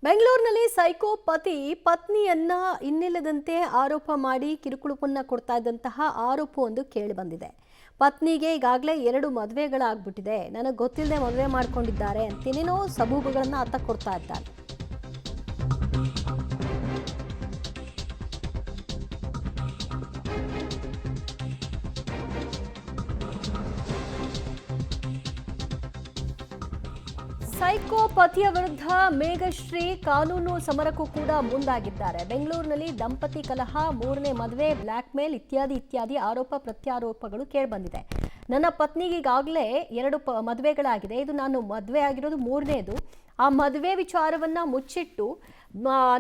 ಬೆಂಗಳೂರಿನಲ್ಲಿ ಸೈಕೋ ಪತಿ ಪತ್ನಿಯನ್ನ ಇನ್ನಿಲ್ಲದಂತೆ ಆರೋಪ ಮಾಡಿ ಕಿರುಕುಳವನ್ನ ಕೊಡ್ತಾ ಇದ್ದಂತಹ ಆರೋಪವೊಂದು ಕೇಳಿ ಬಂದಿದೆ. ಪತ್ನಿಗೆ ಈಗಾಗಲೇ 2 ಮದುವೆಗಳಾಗ್ಬಿಟ್ಟಿದೆ, ನನಗೆ ಗೊತ್ತಿಲ್ಲದೆ ಮದುವೆ ಮಾಡ್ಕೊಂಡಿದ್ದಾರೆ ಅಂತೇನೇನೋ ಸಬೂಬುಗಳನ್ನ ಆತ ಕೊಡ್ತಾ ಇದ್ದಾನೆ. ಸೈಕೋ ಪತಿಯ ವಿರುದ್ಧ ಮೇಘಶ್ರೀ ಕಾನೂನು ಸಮರಕ್ಕೂ ಕೂಡ ಮುಂದಾಗಿದ್ದಾರೆ. ಬೆಂಗಳೂರಿನಲ್ಲಿ ದಂಪತಿ ಕಲಹ, 3ನೇ ಮದುವೆ, ಬ್ಲ್ಯಾಕ್ ಮೇಲ್ ಇತ್ಯಾದಿ ಆರೋಪ ಪ್ರತ್ಯಾರೋಪಗಳು ಕೇಳಿಬಂದಿದೆ. ನನ್ನ ಪತ್ನಿಗೆ ಈಗಾಗಲೇ 2 ಮದುವೆಗಳಾಗಿದೆ, ಇದು ನಾನು ಮದುವೆ ಆಗಿರೋದು 3ನೇದು. ಆ ಮದುವೆ ವಿಚಾರವನ್ನ ಮುಚ್ಚಿಟ್ಟು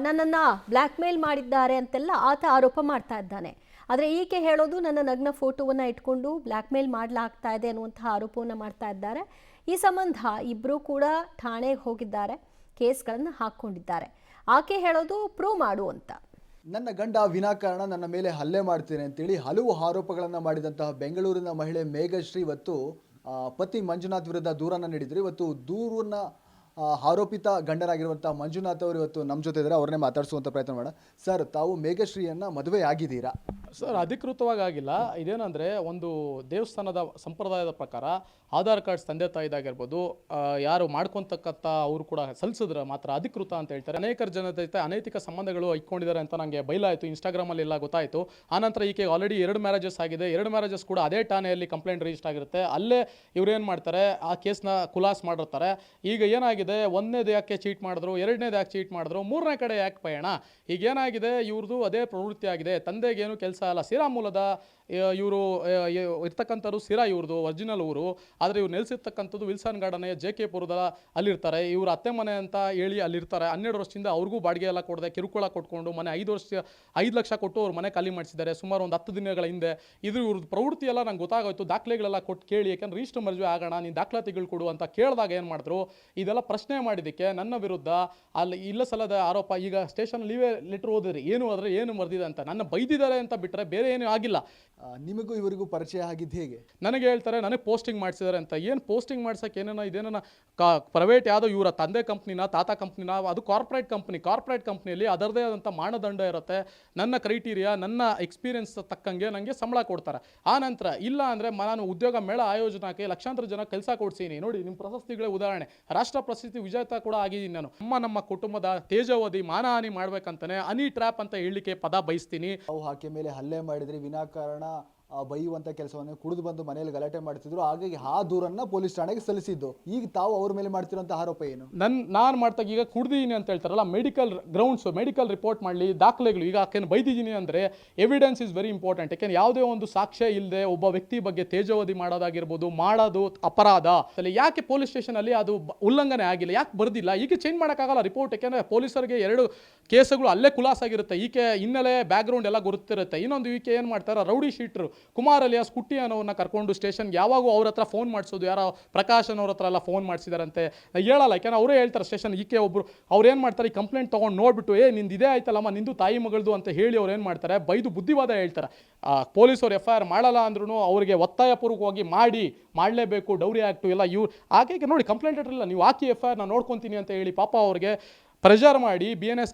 ನನ್ನನ್ನು ಬ್ಲ್ಯಾಕ್ ಮೇಲ್ ಮಾಡಿದ್ದಾರೆ ಅಂತೆಲ್ಲ ಆತ ಆರೋಪ ಮಾಡ್ತಾ ಇದ್ದಾನೆ. ಆದರೆ ಈಕೆ ಹೇಳೋದು ನನ್ನ ನಗ್ನ ಫೋಟೋವನ್ನು ಇಟ್ಕೊಂಡು ಬ್ಲ್ಯಾಕ್ ಮೇಲ್ ಮಾಡಲಾಗ್ತಾ ಇದೆ ಅನ್ನುವಂತಹ ಆರೋಪವನ್ನು ಮಾಡ್ತಾ ಇದ್ದಾರೆ. ಈ ಸಂಬಂಧ ಇಬ್ಬರೂ ಕೂಡ ಠಾಣೆಗೆ ಹೋಗಿದ್ದಾರೆ, ಕೇಸ್ಗಳನ್ನು ಹಾಕ್ಕೊಂಡಿದ್ದಾರೆ. ಆಕೆ ಹೇಳೋದು ಪ್ರೂವ್ ಮಾಡು ಅಂತ. ನನ್ನ ಗಂಡ ವಿನಾಕಾರಣ ನನ್ನ ಮೇಲೆ ಹಲ್ಲೆ ಮಾಡ್ತೇನೆ ಅಂತೇಳಿ ಹಲವು ಆರೋಪಗಳನ್ನು ಮಾಡಿದಂತಹ ಬೆಂಗಳೂರಿನ ಮಹಿಳೆ ಮೇಘಶ್ರೀ ಇವತ್ತು ಪತಿ ಮಂಜುನಾಥ್ ವಿರುದ್ಧ ದೂರನ್ನು ನೀಡಿದ್ರು. ಇವತ್ತು ದೂರನ್ನ ಆರೋಪಿತ ಗಂಡನಾಗಿರುವಂತಹ ಮಂಜುನಾಥ್ ಅವರು ಇವತ್ತು ನಮ್ಮ ಜೊತೆ ಇದ್ದಾರೆ, ಅವ್ರನ್ನೇ ಮಾತಾಡಿಸುವಂಥ ಪ್ರಯತ್ನ ಮಾಡೋಣ. ಸರ್, ತಾವು ಮೇಘಶ್ರೀಯನ್ನು ಮದುವೆ ಆಗಿದ್ದೀರಾ? ಸರ್, ಅಧಿಕೃತವಾಗಿ ಆಗಿಲ್ಲ. ಇದೇನಂದರೆ, ಒಂದು ದೇವಸ್ಥಾನದ ಸಂಪ್ರದಾಯದ ಪ್ರಕಾರ ಆಧಾರ್ ಕಾರ್ಡ್ಸ್ ತಂದೆ ತಾಯಿದಾಗಿರ್ಬೋದು, ಯಾರು ಮಾಡ್ಕೊತಕ್ಕಂಥ ಅವರು ಕೂಡ ಸಲ್ಲಿಸಿದ್ರೆ ಮಾತ್ರ ಅಧಿಕೃತ ಅಂತ ಹೇಳ್ತಾರೆ. ಅನೇಕರ ಜನ ಜೊತೆ ಅನೈತಿಕ ಸಂಬಂಧಗಳು ಇಟ್ಕೊಂಡಿದ್ದಾರೆ ಅಂತ ನನಗೆ ಬಯಲಾಯಿತು, ಇನ್ಸ್ಟಾಗ್ರಾಮಲ್ಲಿ ಎಲ್ಲ ಗೊತ್ತಾಯಿತು. ಆನಂತರ ಈಕೆ ಆಲ್ರೆಡಿ 2 ಮ್ಯಾರೇಜಸ್ ಆಗಿದೆ. 2 ಮ್ಯಾರೇಜಸ್ ಕೂಡ ಅದೇ ಠಾಣೆಯಲ್ಲಿ ಕಂಪ್ಲೇಂಟ್ ರಿಜಿಸ್ಟರ್ ಆಗಿರುತ್ತೆ. ಅಲ್ಲೇ ಇವ್ರೇನು ಮಾಡ್ತಾರೆ, ಆ ಕೇಸ್ನ ಖುಲಾಸ್ ಮಾಡಿರ್ತಾರೆ. ಈಗ ಏನಾಗಿದೆ, 1ನೇದು ಯಾಕೆ ಚೀಟ್ ಮಾಡಿದ್ರು, 2ನೇದು ಯಾಕೆ ಚೀಟ್ ಮಾಡಿದ್ರು, 3ನೇ ಕಡೆ ಯಾಕೆ ಪಯಣ? ಈಗ ಏನಾಗಿದೆ, ಇವ್ರದ್ದು ಅದೇ ಪ್ರವೃತ್ತಿ ಆಗಿದೆ. ತಂದೆಗೇನು ಕೆಲಸ ಅಲ್ಲ, ಸಿರಾ ಮೂಲದ ಇವರು ಇರ್ತಕ್ಕಂಥವ್ರು, ಸಿರಾ ಇವ್ರದ್ದು ಒರಿಜಿನಲ್ ಊರು. ಆದರೆ ಇವ್ರು ನೆಲೆಸಿರ್ತಕ್ಕಂಥದ್ದು ವಿಲ್ಸನ್ ಗಾರ್ಡನ್ JK ಪುರದ ಅಲ್ಲಿರ್ತಾರೆ. ಇವ್ರ ಅತ್ತೆ ಮನೆ ಅಂತ ಹೇಳಿ ಅಲ್ಲಿರ್ತಾರೆ. 12 ವರ್ಷದಿಂದ ಅವ್ರಿಗೂ ಬಾಡಿಗೆ ಎಲ್ಲ ಕೊಡದೆ ಕಿರುಕುಳ ಕೊಟ್ಕೊಂಡು ಮನೆ 5 ಲಕ್ಷ ಕೊಟ್ಟು ಅವ್ರ ಮನೆ ಖಾಲಿ ಮಾಡಿಸಿದ್ದಾರೆ ಸುಮಾರು ಒಂದು 10 ದಿನಗಳ ಹಿಂದೆ. ಇದು ಇವ್ರದ್ದು ಪ್ರವೃತ್ತಿ ಎಲ್ಲ ನಂಗೆ ಗೊತ್ತಾಗೋಯ್ತು. ದಾಖಲೆಗಳೆಲ್ಲ ಕೊಟ್ಟು ಕೇಳಿ, ಯಾಕಂದ್ರೆ ರಿಜಿಸ್ಟರ್ ಮದುವೆ ಆಗೋಣ, ನೀನು ದಾಖಲಾತಿಗಳು ಕೊಡು ಅಂತ ಕೇಳಿದಾಗ ಏನು ಮಾಡಿದ್ರು, ಇದೆಲ್ಲ ಪ್ರಶ್ನೆ ಮಾಡಿದ್ದಕ್ಕೆ ನನ್ನ ವಿರುದ್ಧ ಅಲ್ಲಿ ಇಲ್ಲ ಸಲ್ಲದ ಆರೋಪ. ಈಗ ಸ್ಟೇಷನ್ ಲೀವೇ ಲೆಟ್ರ್ ಓದಿದ್ರಿ, ಏನು ಮರ್ದಿದೆ ಅಂತ ನನ್ನ ಬೈದಿದ್ದಾರೆ ಅಂತ ಬಿಟ್ಟರೆ ಬೇರೆ ಏನೂ ಆಗಿಲ್ಲ. ನಿಮಗೂ ಇವರಿಗೂ ಪರಿಚಯ ಆಗಿದ್ದು ಹೇಗೆ? ನನಗೆ ಹೇಳ್ತಾರೆ, ನನಗೆ ಪೋಸ್ಟಿಂಗ್ ಮಾಡಿಸಿದ್ದಾರೆ ಅಂತ. ಏನು ಪೋಸ್ಟಿಂಗ್ ಮಾಡ್ಸೋಕೆ ಇದೇನ ಪ್ರೈವೇಟ್ ಯಾವುದೋ ಇವರ ತಂದೆ ಕಂಪ್ನಿನ ತಾತ ಕಂಪ್ನಿನ, ಅದು ಕಾರ್ಪೊರೇಟ್ ಕಂಪ್ನಿಯಲ್ಲಿ ಅದರದೇ ಆದಂಥ ಮಾನದಂಡ ಇರುತ್ತೆ. ನನ್ನ ಕ್ರೈಟೀರಿಯಾ, ನನ್ನ ಎಕ್ಸ್ಪೀರಿಯನ್ಸ್ ತಕ್ಕಂಗೆ ನನಗೆ ಸಂಬಳ ಕೊಡ್ತಾರೆ. ಆ ನಂತರ ಇಲ್ಲ ಅಂದರೆ ನಾನು ಉದ್ಯೋಗ ಮೇಳ ಆಯೋಜನಕ್ಕೆ ಲಕ್ಷಾಂತರ ಜನ ಕೆಲಸ ಕೊಡ್ಸೀನಿ. ನೋಡಿ, ನಿಮ್ಮ ಪ್ರಶಸ್ತಿಗಳೇ ಉದಾಹರಣೆ, ರಾಷ್ಟ್ರ ಪ್ರಶಸ್ತಿ ವಿಜೇತ ಕೂಡ ಆಗಿದ್ದೀನಿ ನಾನು. ನಮ್ಮ ಕುಟುಂಬದ ತೇಜೋವಧಿ ಮಾನಹಾನಿ ಮಾಡ್ಬೇಕಂತಾನೆ ಹನಿ ಟ್ರ್ಯಾಪ್ ಅಂತ ಹೇಳಲಿಕ್ಕೆ ಪದ ಬಯಸ್ತೀನಿ. ತಾವು ಆಕೆ ಮೇಲೆ ಹಲ್ಲೆ ಮಾಡಿದ್ರಿ, ವಿನಾಕಾರಣ ಬೈಯುವಂಥ ಕೆಲಸವನ್ನು ಕುಡಿದು ಬಂದು ಮನೆಯಲ್ಲಿ ಗಲಾಟೆ ಮಾಡ್ತಿದ್ರು, ಹಾಗಾಗಿ ಆ ದೂರನ್ನ ಪೊಲೀಸ್ ಠಾಣೆಗೆ ಸಲ್ಲಿಸಿದ್ದು. ಈಗ ತಾವು ಅವ್ರ ಮೇಲೆ ಮಾಡ್ತಿರೋಂಥ ಆರೋಪ ಏನು? ನಾನು ಮಾಡ್ತಾಗ ಈಗ ಕುಡ್ದಿದ್ದೀನಿ ಅಂತ ಹೇಳ್ತಾರಲ್ಲ, ಮೆಡಿಕಲ್ ಗ್ರೌಂಡ್ಸು, ಮೆಡಿಕಲ್ ರಿಪೋರ್ಟ್ ಮಾಡಲಿ, ದಾಖಲೆಗಳು. ಈಗ ಆಕೆಯನ್ನು ಬೈದಿದ್ದೀನಿ ಅಂದರೆ ಎವಿಡೆನ್ಸ್ ಇಸ್ ವೆರಿ ಇಂಪಾರ್ಟೆಂಟ್. ಯಾಕೆಂದ್ರೆ ಯಾವುದೇ ಒಂದು ಸಾಕ್ಷ್ಯ ಇಲ್ಲದೆ ಒಬ್ಬ ವ್ಯಕ್ತಿ ಬಗ್ಗೆ ತೇಜೋವಧಿ ಮಾಡೋದಾಗಿರ್ಬೋದು, ಮಾಡೋದು ಅಪರಾಧ. ಯಾಕೆ ಪೊಲೀಸ್ ಸ್ಟೇಷನಲ್ಲಿ ಅದು ಉಲ್ಲಂಘನೆ ಆಗಿಲ್ಲ, ಯಾಕೆ ಬರ್ದಿಲ್ಲ? ಈಗ ಚೇಂಜ್ ಮಾಡೋಕ್ಕಾಗಲ್ಲ ರಿಪೋರ್ಟ್, ಯಾಕೆಂದರೆ ಪೊಲೀಸರಿಗೆ 2 ಕೇಸುಗಳು ಅಲ್ಲೇ ಖುಲಾಸಾಗಿರುತ್ತೆ. ಈಕೆ ಹಿನ್ನೆಲೆ ಬ್ಯಾಕ್ಗ್ರೌಂಡ್ ಎಲ್ಲ ಗೊತ್ತಿರುತ್ತೆ. ಇನ್ನೊಂದು ಈಕೆ ಏನು ಮಾಡ್ತಾರೆ, ರೌಡಿ ಶೀಟ್ರು ಕುಮಾರ್ ಅಲಿಯಾಸ್ ಕುಟ್ಟಿ ಅನ್ನೋನ್ನ ಕರ್ಕೊಂಡು ಸ್ಟೇಷನ್ಗೆ ಯಾವಾಗೂ ಅವ್ರ ಹತ್ರ ಫೋನ್ ಮಾಡಿಸೋದು, ಯಾರೋ ಪ್ರಕಾಶ್ ಅನ್ನೋರ ಹತ್ರ ಎಲ್ಲ ಫೋನ್ ಮಾಡಿಸಿದಾರಂತೆ. ಹೇಳಲ್ಲ, ಯಾಕೆಂದ್ರೆ ಅವರೇ ಹೇಳ್ತಾರೆ ಸ್ಟೇಷನ್. ಈಕೆ ಒಬ್ಬರು ಅವ್ರು ಏನು ಮಾಡ್ತಾರೆ, ಈ ಕಂಪ್ಲೇಂಟ್ ತೊಗೊಂಡು ನೋಡ್ಬಿಟ್ಟು, ನಿಂದು ಇದೇ ಆಯ್ತಲ್ಲಮ್ಮ, ನಿಂದು ತಾಯಿ ಮಗಳದು ಅಂತ ಹೇಳಿ ಅವ್ರು ಏನು ಮಾಡ್ತಾರೆ, ಬೈದು ಬುದ್ಧಿವಾದ ಹೇಳ್ತಾರೆ. ಪೊಲೀಸರು FIR ಮಾಡಲ್ಲ ಅಂದ್ರೂ ಅವರಿಗೆ ಒತ್ತಾಯಪೂರ್ವಕವಾಗಿ ಮಾಡಲೇಬೇಕು, ಡೌರಿ ಆ್ಯಕ್ಟು ಎಲ್ಲ ಇವ್ರು ಆಕೆಗೆ ನೋಡಿ ಕಂಪ್ಲೇಂಟ್ ಇರಲಿಲ್ಲ, ನೀವು ಹಾಕಿ FIR ನಾನು ನೋಡ್ಕೊತೀನಿ ಅಂತ ಹೇಳಿ ಪಾಪ ಅವ್ರಿಗೆ ಪ್ರೆಷರ್ ಮಾಡಿ BNS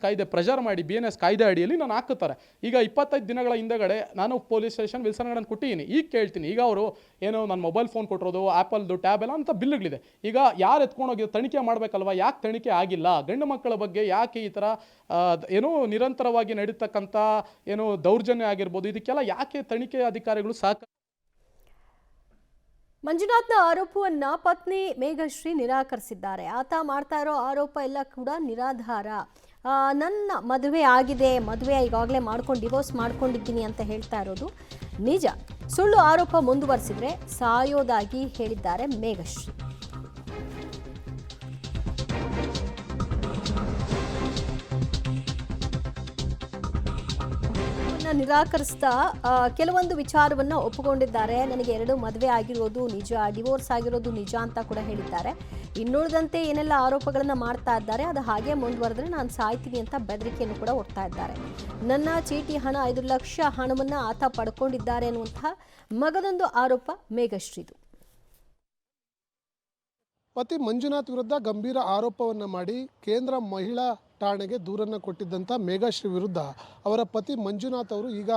ಕಾಯ್ದೆ ಅಡಿಯಲ್ಲಿ ನಾನು ಹಾಕುತ್ತಾರೆ. ಈಗ 25 ದಿನಗಳ ಹಿಂದೆಗಡೆ ನಾನು ಪೊಲೀಸ್ ಸ್ಟೇಷನ್ ವಿಲ್ಸನ್ ಗಾರ್ಡನ್ ಕೊಟ್ಟಿದ್ದೀನಿ. ಈಗ ಕೇಳ್ತೀನಿ, ಈಗ ಅವರು ಏನೋ ನನ್ನ ಮೊಬೈಲ್ ಫೋನ್ ಕೊಟ್ಟಿರೋದು, ಆ್ಯಪಲ್ದು ಟ್ಯಾಬ್ ಎಲ್ಲ ಅಂತ ಬಿಲ್ಗಳಿದೆ. ಈಗ ಯಾರು ಎತ್ಕೊಂಡೋಗಿದ್ದು ತನಿಖೆ ಮಾಡಬೇಕಲ್ವ, ಯಾಕೆ ತನಿಖೆ ಆಗಿಲ್ಲ? ಗಂಡು ಮಕ್ಕಳ ಬಗ್ಗೆ ಯಾಕೆ ಈ ಥರ ಏನೋ ನಿರಂತರವಾಗಿ ನಡೀತಕ್ಕಂಥ ಏನೋ ದೌರ್ಜನ್ಯ ಆಗಿರ್ಬೋದು, ಇದಕ್ಕೆಲ್ಲ ಯಾಕೆ ತನಿಖೆ ಅಧಿಕಾರಿಗಳು ಮಂಜುನಾಥ್ನ ಆರೋಪವನ್ನ ಪತ್ನಿ ಮೇಘಶ್ರೀ ನಿರಾಕರಿಸಿದ್ದಾರೆ. ಆತ ಮಾಡ್ತಾ ಇರೋ ಆರೋಪ ಎಲ್ಲ ಕೂಡ ನಿರಾಧಾರ. ನನ್ನ ಮದುವೆ ಆಗಿದೆ, ಮದುವೆ ಈಗಾಗಲೇ ಡಿವೋರ್ಸ್ ಮಾಡ್ಕೊಂಡಿದ್ದೀನಿ ಅಂತ ಹೇಳ್ತಾ ಇರೋದು ನಿಜ. ಸುಳ್ಳು ಆರೋಪ ಮುಂದುವರಿಸಿದ್ರೆ ಸಾಯೋದಾಗಿ ಹೇಳಿದ್ದಾರೆ ಮೇಘಶ್ರೀ. ನಿರಾಕರಿಸ್ತಾ ಕೆಲವೊಂದು ವಿಚಾರವನ್ನು ಒಪ್ಪಿಕೊಂಡಿದ್ದಾರೆ. ನನಗೆ 2 ಮದುವೆ ಆಗಿರೋದು ನಿಜ, ಡಿವೋರ್ಸ್ ಆಗಿರೋದು ನಿಜ ಅಂತ ಕೂಡ ಹೇಳಿದ್ದಾರೆ. ಇನ್ನುಳಿದಂತೆ ಏನೆಲ್ಲ ಆರೋಪಗಳನ್ನು ಮಾಡ್ತಾ ಇದ್ದಾರೆ, ಅದು ಹಾಗೆ ಮುಂದುವರೆದ್ರೆ ನಾನು ಸಾಯ್ತೀನಿ ಅಂತ ಬೆದರಿಕೆಯನ್ನು ಕೂಡ ಒಡ್ತಾ ಇದ್ದಾರೆ. ನನ್ನ ಚೀಟಿ ಹಣ 5 ಲಕ್ಷ ಹಣವನ್ನು ಆತ ಪಡ್ಕೊಂಡಿದ್ದಾರೆ ಅನ್ನುವಂತಹ ಮಗದೊಂದು ಆರೋಪ ಮೇಘಶ್ರೀದು. ಪತಿ ಮಂಜುನಾಥ್ ವಿರುದ್ಧ ಗಂಭೀರ ಆರೋಪವನ್ನು ಮಾಡಿ ಕೇಂದ್ರ ಮಹಿಳಾ ಠಾಣೆಗೆ ದೂರನ್ನು ಕೊಟ್ಟಿದ್ದಂಥ ಮೇಘಶ್ರೀ ವಿರುದ್ಧ ಅವರ ಪತಿ ಮಂಜುನಾಥ್ ಅವರು ಈಗ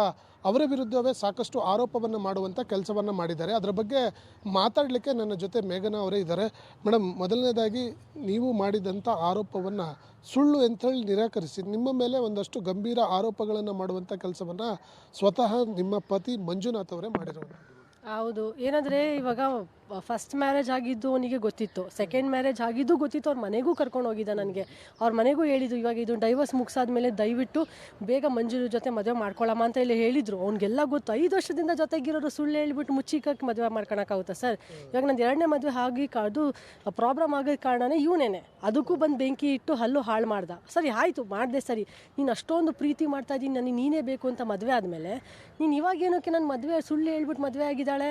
ಅವರ ವಿರುದ್ಧವೇ ಸಾಕಷ್ಟು ಆರೋಪವನ್ನು ಮಾಡುವಂಥ ಕೆಲಸವನ್ನು ಮಾಡಿದ್ದಾರೆ. ಅದರ ಬಗ್ಗೆ ಮಾತಾಡಲಿಕ್ಕೆ ನನ್ನ ಜೊತೆ ಮೇಘನಾ ಅವರೇ ಇದ್ದಾರೆ. ಮೇಡಮ್, ಮೊದಲನೇದಾಗಿ ನೀವು ಮಾಡಿದಂಥ ಆರೋಪವನ್ನು ಸುಳ್ಳು ಅಂತೇಳಿ ನಿರಾಕರಿಸಿ ನಿಮ್ಮ ಮೇಲೆ ಒಂದಷ್ಟು ಗಂಭೀರ ಆರೋಪಗಳನ್ನು ಮಾಡುವಂಥ ಕೆಲಸವನ್ನು ಸ್ವತಃ ನಿಮ್ಮ ಪತಿ ಮಂಜುನಾಥ್ ಅವರೇ ಮಾಡಿರೋದು. ಹೌದು. ಏನಂದರೆ ಇವಾಗ ಫಸ್ಟ್ ಮ್ಯಾರೇಜ್ ಆಗಿದ್ದು ಅವನಿಗೆ ಗೊತ್ತಿತ್ತು, ಸೆಕೆಂಡ್ ಮ್ಯಾರೇಜ್ ಆಗಿದ್ದು ಗೊತ್ತಿತ್ತು. ಅವ್ರ ಮನೆಗೂ ಕರ್ಕೊಂಡು ಹೋಗಿದ್ದ. ನನಗೆ ಅವ್ರ ಮನೆಗೂ ಹೇಳಿದ್ದು, ಇವಾಗ ಇದು ಡೈವರ್ಸ್ ಮುಗಿಸಾದ್ಮೇಲೆ ದಯವಿಟ್ಟು ಬೇಗ ಮಂಜು ಜೊತೆ ಮದುವೆ ಮಾಡ್ಕೊಳ್ಳಮ್ಮ ಅಂತ ಇಲ್ಲಿ ಹೇಳಿದರು. ಅವ್ನಿಗೆಲ್ಲ ಗೊತ್ತು. 5 ವರ್ಷದಿಂದ ಜೊತೆಗಿರೋರು ಸುಳ್ಳು ಹೇಳ್ಬಿಟ್ಟು ಮುಚ್ಚಿಕಕ್ಕೆ ಮದುವೆ ಮಾಡ್ಕೊಳಕ್ಕಾಗುತ್ತಾ ಸರ್? ಇವಾಗ ನಂದು 2ನೇ ಮದುವೆ ಆಗಿ ಅದು ಪ್ರಾಬ್ಲಮ್ ಆಗೋದು ಕಾರಣನೇ ಇವನೇನೆ. ಅದಕ್ಕೂ ಬಂದು ಬೆಂಕಿ ಇಟ್ಟು ಹಲ್ಲು ಹಾಳು ಮಾಡ್ದ. ಸರಿ ಆಯಿತು, ಮಾಡಿದೆ ಸರಿ. ನೀನು ಅಷ್ಟೊಂದು ಪ್ರೀತಿ ಮಾಡ್ತಾ ಇದ್ದೀನಿ, ನನಗೆ ನೀನೇ ಬೇಕು ಅಂತ ಮದುವೆ ಆದಮೇಲೆ ನೀನು ಇವಾಗೇನೋಕ್ಕೆ ನನ್ನ ಮದುವೆ ಸುಳ್ಳು ಹೇಳ್ಬಿಟ್ಟು ಮದುವೆ ಆಗಿದ್ದಾಳೆ,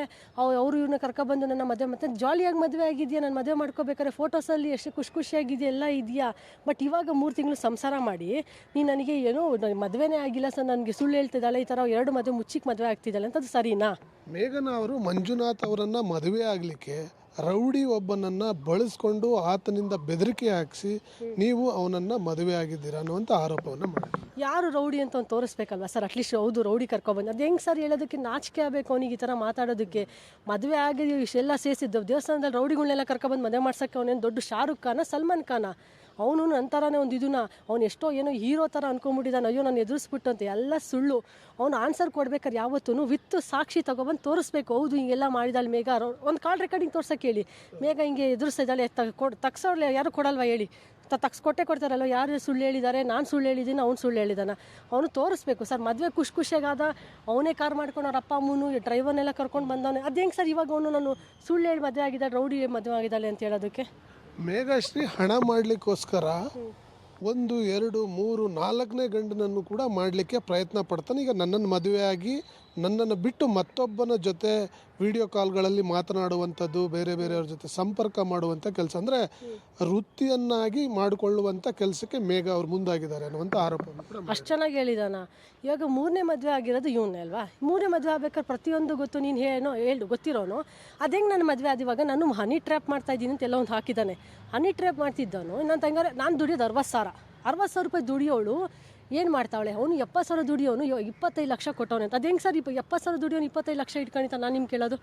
ಅವರು ಇವ್ರನ್ನ ಕರ್ಕೊಬಂದು ನನ್ನ ಮದುವೆ ಮತ್ತೆ ಜಾಲಿಯಾಗಿ ಮದುವೆ ಆಗಿದೆಯಾ, ನಾನು ಮದುವೆ ಮಾಡ್ಕೋಬೇಕಾದ್ರೆ ಫೋಟೋಸಲ್ಲಿ ಎಷ್ಟು ಖುಷಿಯಾಗಿದೆಯಾ ಎಲ್ಲ ಇದೆಯಾ. ಬಟ್ ಇವಾಗ 3 ತಿಂಗಳು ಸಂಸಾರ ಮಾಡಿ ನೀನು ನನಗೆ ಏನೋ ಮದುವೆನೇ ಆಗಿಲ್ಲ ಸರ್, ನನಗೆ ಸುಳ್ಳು ಹೇಳ್ತಿದ್ದಾಳೆ, ಈ ಥರ 2 ಮದುವೆ ಮುಚ್ಚಿಕ್ಕೆ ಮದುವೆ ಆಗ್ತಿದ್ದಾಳೆ ಅಂತ. ಅದು ಸರಿನಾ? ಮೇಘನಾ ಅವರು ಮಂಜುನಾಥ್ ಅವರನ್ನು ಮದುವೆ ಆಗಲಿಕ್ಕೆ ರೌಡಿ ಒಬ್ಬನನ್ನು ಬಳಸ್ಕೊಂಡು ಆತನಿಂದ ಬೆದರಿಕೆ ಹಾಕಿಸಿ ನೀವು ಅವನನ್ನು ಮದುವೆ ಆಗಿದ್ದೀರಾ ಅನ್ನುವಂಥ ಆರೋಪವನ್ನು ಮಾಡಿ. ಯಾರು ರೌಡಿ ಅಂತ ಅವ್ನು ತೋರಿಸ್ಬೇಕಲ್ವ ಸರ್? ಅಟ್ಲೀಸ್ಟ್ ಹೌದು ರೌಡಿ ಕರ್ಕೊಬಂದು ಅದು ಹೆಂಗೆ ಸರ್ ಹೇಳೋದಕ್ಕೆ ನಾಚಿಕೆ ಆಗಬೇಕು ಅವನಿಗೆ ಈ ಥರ ಮಾತಾಡೋದಕ್ಕೆ. ಮದುವೆ ಆಗಿ ಇಷ್ಟೆಲ್ಲ ಸೇರಿಸಿದ್ದು ದೇವಸ್ಥಾನದಲ್ಲಿ ರೌಡಿಗಳನ್ನೆಲ್ಲ ಕರ್ಕೊಬಂದು ಮದುವೆ ಮಾಡ್ಸೋಕ್ಕೆ ಅವನೇನು ದೊಡ್ಡ ಶಾರುಖ್ ಖಾನ ಸಲ್ಮಾನ್ ಖಾನ? ಅವನು ನಂತರನೇ ಒಂದು ಇದನ್ನ ಅವ್ನು ಎಷ್ಟೋ ಏನೋ ಹೀರೋ ಥರ ಅಂದ್ಕೊಂಬಿಟ್ಟಿದ್ದಾನೆ. ಅಯ್ಯೋ ನಾನು ಎದುರಿಸ್ಬಿಟ್ಟು ಅಂತ. ಎಲ್ಲ ಸುಳ್ಳು. ಅವನು ಆನ್ಸರ್ ಕೊಡ್ಬೇಕಾದ್ರೆ ಯಾವತ್ತೂ ವಿತ್ ಸಾಕ್ಷಿ ತೊಗೊಬಂದು ತೋರಿಸ್ಬೇಕು. ಹೌದು ಹಿಂಗೆಲ್ಲ ಮಾಡಿದಾಳೆ ಮೇಘ. ಒಂದು ಕಾಲ್ ರೆಕಾರ್ಡಿಂಗ್ ತೋರ್ಸೋಕ್ಕೆ ಹೇಳಿ, ಮೇಘ ಹಿಂಗೆ ಎದುರಿಸ್ತಿದ್ದಾಳೆ, ತಗ್ಸೋರ್ಲೆ ಯಾರು ಕೊಡಲ್ವಾ ಹೇಳಿ? ಕೊಟ್ಟೆ ಕೊಡ್ತಾರಲ್ಲ, ಯಾರು ಸುಳ್ಳು ಹೇಳಿದ್ದಾರೆ, ನಾನು ಸುಳ್ಳು ಹೇಳಿದ್ದೀನಿ, ಅವ್ನು ಸುಳ್ಳು ಹೇಳಿದಾನ, ಅವನು ತೋರಿಸ್ಬೇಕು ಸರ್. ಮದುವೆ ಖುಷಿಯಾಗಾದ ಅವನೇ ಕಾರ್ ಮಾಡ್ಕೊಂಡು ಅವ್ರ ಅಪ್ಪ ಅಮ್ಮನು ಡ್ರೈವರ್ನೆಲ್ಲ ಕರ್ಕೊಂಡು ಬಂದವನೇ. ಅದು ಹೆಂಗೆ ಸರ್ ಇವಾಗ ಅವನು ನಾನು ಸುಳ್ಳು ಹೇಳಿ ಮದುವೆ ಆಗಿದ್ದಾಳೆ, ರೌಡಿ ಮದುವೆ ಆಗಿದ್ದಾಳೆ ಅಂತ ಹೇಳೋದಕ್ಕೆ? ಮೇಘಶ್ರೀ ಹಣ ಮಾಡಲಿಕ್ಕೋಸ್ಕರ 1, 2, 3, 4ನೇ ಗಂಡನನ್ನು ಕೂಡ ಮಾಡಲಿಕ್ಕೆ ಪ್ರಯತ್ನ ಪಡ್ತಾನೆ. ಈಗ ನನ್ನನ್ನು ಮದುವೆಯಾಗಿ ನನ್ನನ್ನು ಬಿಟ್ಟು ಮತ್ತೊಬ್ಬನ ಜೊತೆ ವಿಡಿಯೋ ಕಾಲ್ಗಳಲ್ಲಿ ಮಾತನಾಡುವಂಥದ್ದು, ಬೇರೆಯವ್ರ ಜೊತೆ ಸಂಪರ್ಕ ಮಾಡುವಂಥ ಕೆಲಸ, ಅಂದರೆ ವೃತ್ತಿಯನ್ನಾಗಿ ಮಾಡಿಕೊಳ್ಳುವಂಥ ಕೆಲಸಕ್ಕೆ ಮೇಘ ಅವ್ರು ಮುಂದಾಗಿದ್ದಾರೆ ಅನ್ನುವಂಥ ಆರೋಪವನ್ನು ಕೂಡ. ಅಷ್ಟು ಚೆನ್ನಾಗಿ ಹೇಳಿದಾನ. ಇವಾಗ 3ನೇ ಮದುವೆ ಆಗಿರೋದು ಇವನ್ನೇ ಅಲ್ವಾ? 3ನೇ ಮದುವೆ ಆಗ್ಬೇಕಾದ್ರೆ ಪ್ರತಿಯೊಂದು ಗೊತ್ತು. ನೀನು ಹೇಳು ಗೊತ್ತಿರೋನು ಅದು ಹೆಂಗೆ ನನ್ನ ಮದುವೆ ಆದ ಇವಾಗ ನಾನು ಹನಿ ಟ್ರ್ಯಾಪ್ ಮಾಡ್ತಾಯಿದ್ದೀನಿ ಅಂತ ಎಲ್ಲ ಒಂದು ಹಾಕಿದ್ದಾನೆ. ಹನಿ ಟ್ರ್ಯಾಪ್ ಮಾಡ್ತಿದ್ದವನು ನನ್ನ ತಂಗಾರೆ ನಾನು ದುಡಿಯೋದು 60,000 ರೂಪಾಯಿ ದುಡಿಯೋಳು ಏನು ಮಾಡ್ತಾವಳೆ? ಅವನು 70,000 ದುಡಿಯೋನು 25 ಲಕ್ಷ ಕೊಟ್ಟವನೆ ಅಂತ. ಅದು ಹೆಂಗೆ ಸರ್ 70,000 ದುಡಿಯೋನು 25 ಲಕ್ಷ ಇಟ್ಕೊಂಡಿದ್ದ? ನಾನು ನಿಮ್ಗೆ ಕೇಳೋದು.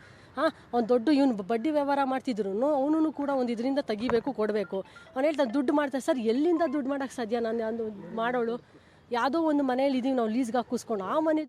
ಅವ್ನು ದೊಡ್ಡ ಇವನು ಬಡ್ಡಿ ವ್ಯವಹಾರ ಮಾಡ್ತಿದ್ರು, ಅವನು ಕೂಡ ಒಂದು ಇದರಿಂದ ತೆಗಿಬೇಕು, ಕೊಡಬೇಕು. ಅವ್ನು ಹೇಳ್ತಾನೆ ದುಡ್ಡು ಮಾಡ್ತಾರೆ. ಸರ್ ಎಲ್ಲಿಂದ ದುಡ್ಡು ಮಾಡೋಕ್ಕೆ ಸಾಧ್ಯ? ನಾನು ಮಾಡೋಳು ಯಾವುದೋ ಒಂದು ಮನೇಲಿ ಇದ್ದೀವಿ ನಾವು ಲೀಸ್ಗೆ ಹಾಕಿಸ್ಕೊಂಡು, ಆ ಮನೆ